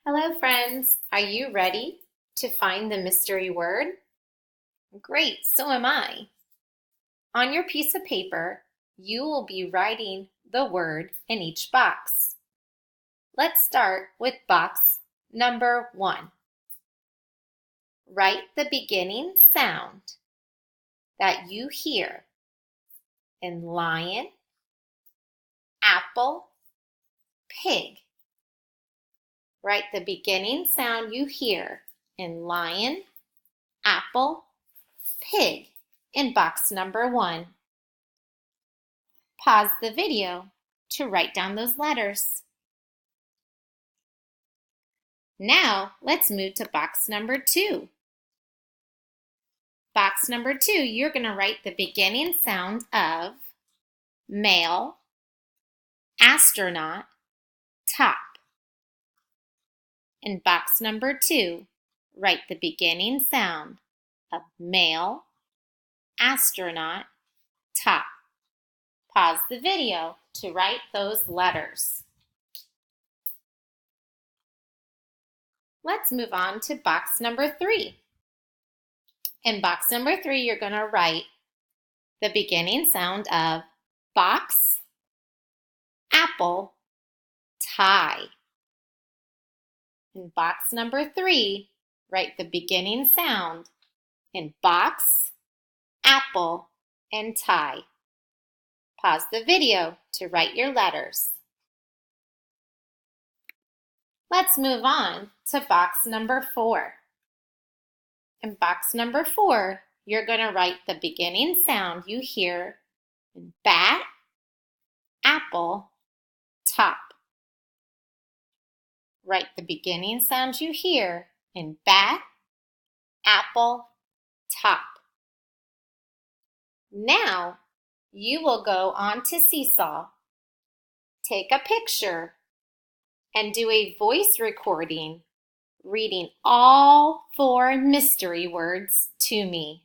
Hello, friends. Are you ready to find the mystery word? Great, so am I. On your piece of paper, you will be writing the word in each box. Let's start with box number 1. Write the beginning sound that you hear in lion, apple, pig. Write the beginning sound you hear in lion, apple, pig in box number 1. Pause the video to write down those letters. Now let's move to box number 2. Box number 2, you're going to write the beginning sound of male, astronaut, top. In box number 2, write the beginning sound of male, astronaut, top. Pause the video to write those letters. Let's move on to box number 3. In box number 3, you're going to write the beginning sound of box, apple, tie. In box number 3, write the beginning sound in box, apple, and tie. Pause the video to write your letters. Let's move on to box number 4. In box number 4, you're going to write the beginning sound you hear in bat, apple, top. Write the beginning sound you hear in bat, apple, top. Now, you will go on to Seesaw, take a picture, and do a voice recording reading all 4 mystery words to me.